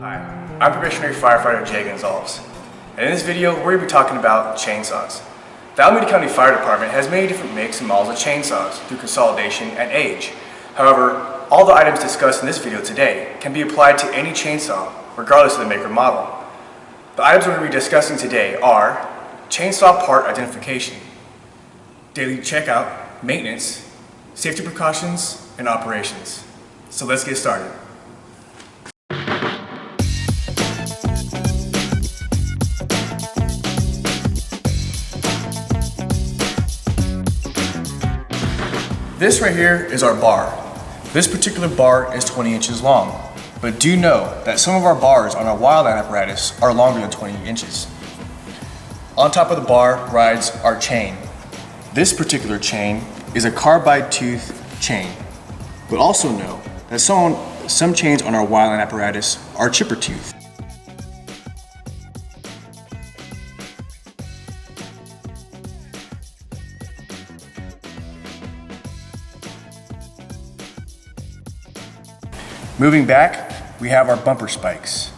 Hi, I'm probationary firefighter Jay Gonzalez, and in this video we're going to be talking about chainsaws. The Alameda County Fire Department has many different makes and models of chainsaws through consolidation and age. However, all the items discussed in this video today can be applied to any chainsaw, regardless of the make or model. The items we're going to be discussing today are chainsaw part identification, daily checkout, maintenance, safety precautions, and operations. So let's get started. This right here is our bar. This particular bar is 20 inches long, but do know that some of our bars on our wildland apparatus are longer than 20 inches. On top of the bar rides our chain. This particular chain is a carbide tooth chain, but also know that some chains on our wildland apparatus are chipper tooth. Moving back, we have our bumper spikes.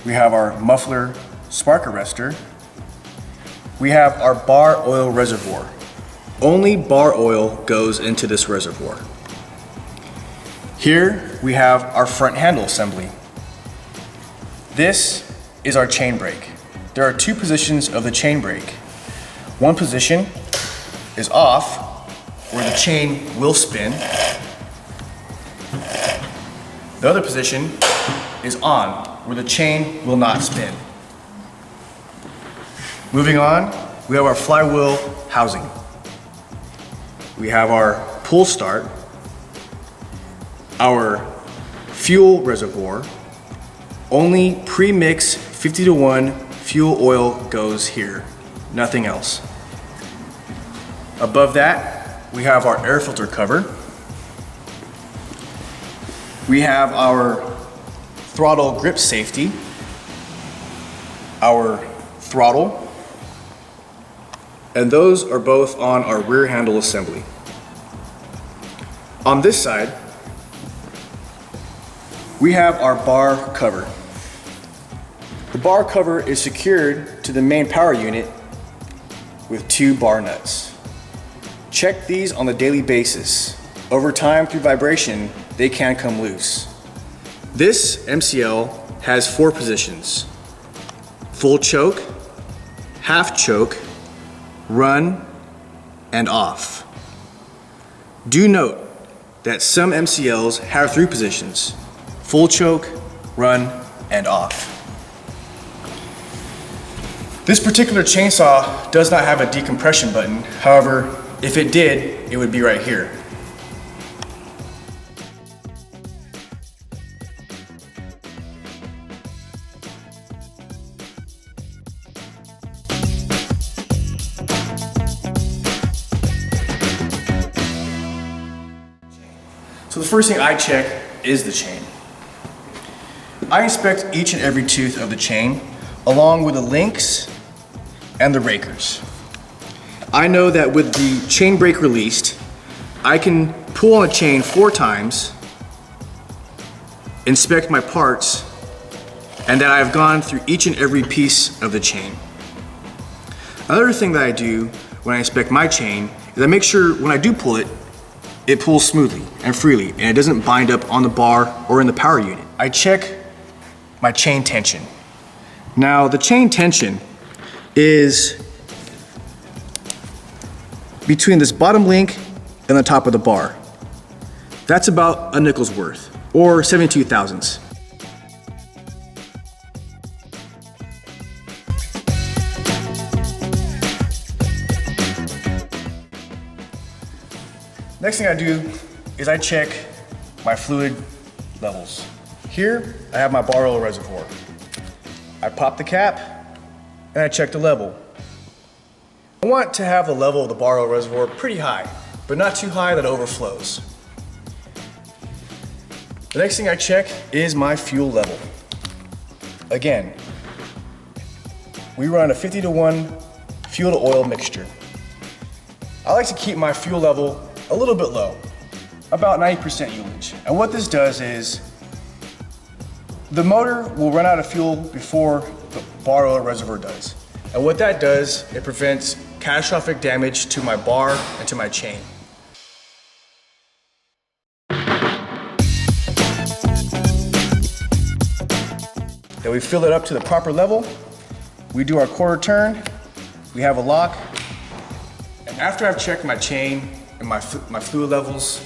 We have our muffler spark arrestor. We have our bar oil reservoir. Only bar oil goes into this reservoir. Here we have our front handle assembly. This is our chain brake. There are two positions of the chain brake. One position is off, where the chain will spin. The other position is on, where the chain will not spin. Moving on, we have our flywheel housing. We have our pull start, our fuel reservoir. Only pre-mix 50-to-1 fuel oil goes here, nothing else. Above that, we have our air filter cover. We have our throttle grip safety, our throttle, and those are both on our rear handle assembly. On this side, we have our bar cover. The bar cover is secured to the main power unit with two bar nuts. Check these on a daily basis. Over time, through vibration, they can come loose. This MCL has 4 positions: full choke, half choke, run, and off. Do note that some MCLs have 3 positions: full choke, run, and off. This particular chainsaw does not have a decompression button. However, if it did, it would be right here. So the first thing I check is the chain. I inspect each and every tooth of the chain, along with the links and the rakers. I know that with the chain brake released, I can pull on the chain 4 times, inspect my parts, and that I've gone through each and every piece of the chain. Another thing that I do when I inspect my chain is I make sure when I do pull it, it pulls smoothly and freely, and it doesn't bind up on the bar or in the power unit. I check my chain tension. Now, the chain tension is between this bottom link and the top of the bar. That's about a nickel's worth, or 72 thousandths. Next thing I do is I check my fluid levels. Here, I have my bar oil reservoir. I pop the cap and I check the level. I want to have the level of the bar oil reservoir pretty high, but not too high that it overflows. The next thing I check is my fuel level. Again, we run a 50-to-1 fuel to oil mixture. I like to keep my fuel level a little bit low, about 90% ullage. And what this does is The motor will run out of fuel before the bar oil reservoir does. And what that does, it prevents catastrophic damage to my bar and to my chain. Then we fill it up to the proper level. We do our quarter turn. We have a lock. And after I've checked my chain and my fluid levels,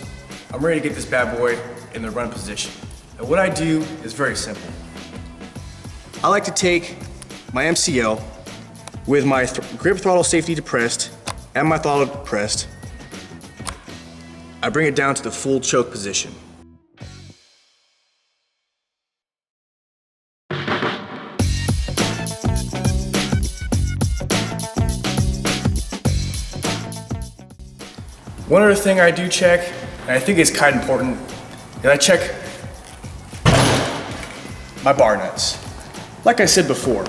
I'm ready to get this bad boy in the run position. And what I do is very simple. I like to take my MCL with my grip throttle safety depressed and my throttle depressed. I bring it down to the full choke position. One other thing I do check, and I think it's kind of important, is I check my bar nuts. Like I said before,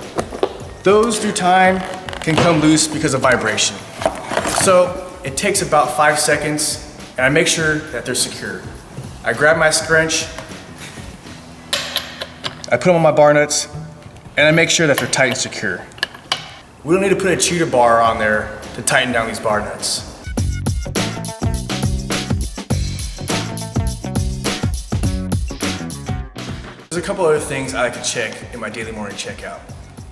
those through time can come loose because of vibration. So it takes about 5 seconds and I make sure that they're secure. I grab my scrunch, I put them on my bar nuts, and I make sure that they're tight and secure. We don't need to put a cheater bar on there to tighten down these bar nuts. There's a couple other things I like to check in my daily morning checkout.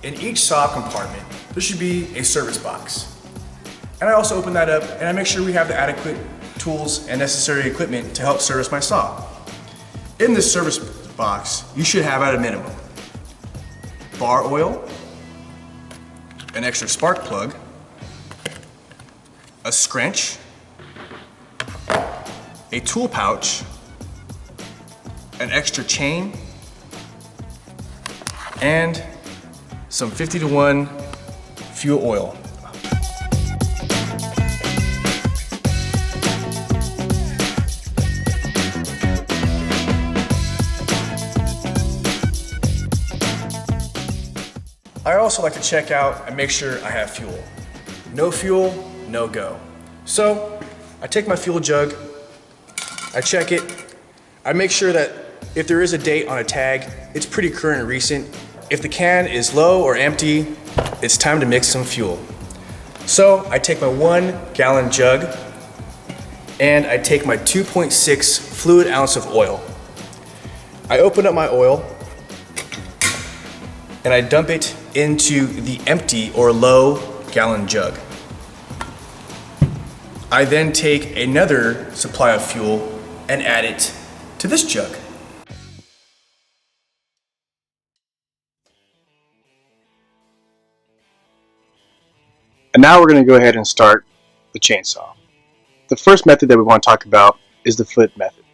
In each saw compartment, there should be a service box. And I also open that up and I make sure we have the adequate tools and necessary equipment to help service my saw. In this service box, you should have at a minimum bar oil, an extra spark plug, a scrunch, a tool pouch, an extra chain, and some 50-to-1 fuel oil. I also like to check out and make sure I have fuel. No fuel, no go. So I take my fuel jug, I check it, I make sure that if there is a date on a tag, it's pretty current and recent. If the can is low or empty, it's time to mix some fuel. So I take my 1 gallon jug and I take my 2.6 fluid ounce of oil. I open up my oil and I dump it into the empty or low gallon jug. I then take another supply of fuel and add it to this jug. And now we're going to go ahead and start the chainsaw. The first method that we want to talk about is the flip method.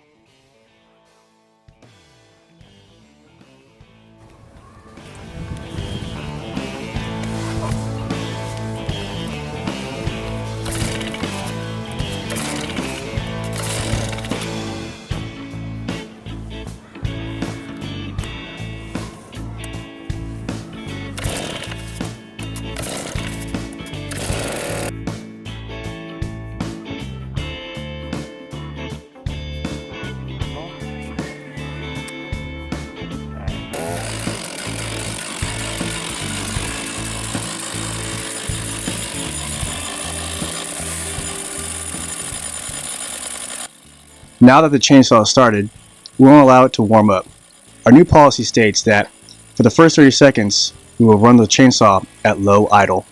Now that the chainsaw is started, we won't allow it to warm up. Our new policy states that for the first 30 seconds, we will run the chainsaw at low idle.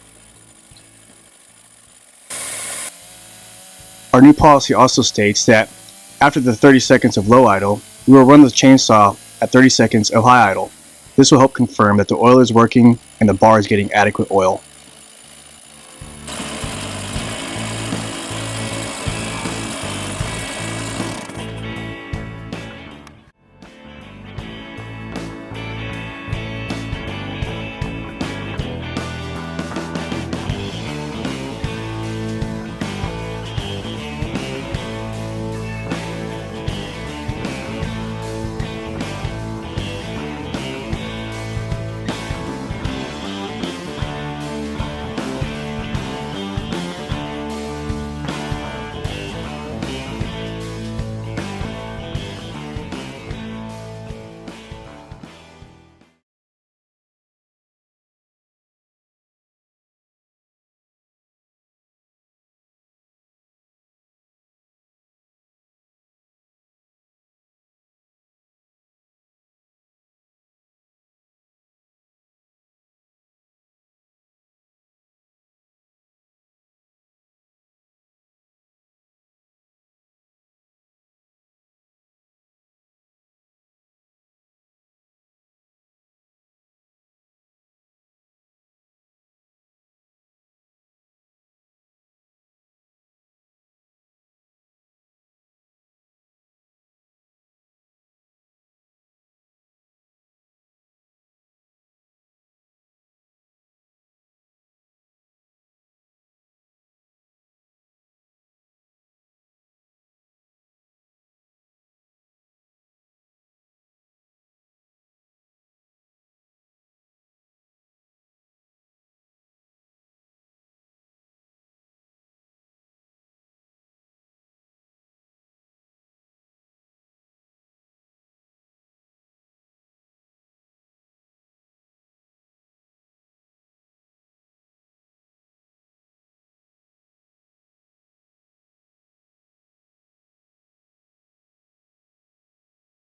Our new policy also states that after the 30 seconds of low idle, we will run the chainsaw at 30 seconds of high idle. This will help confirm that the oil is working and the bar is getting adequate oil.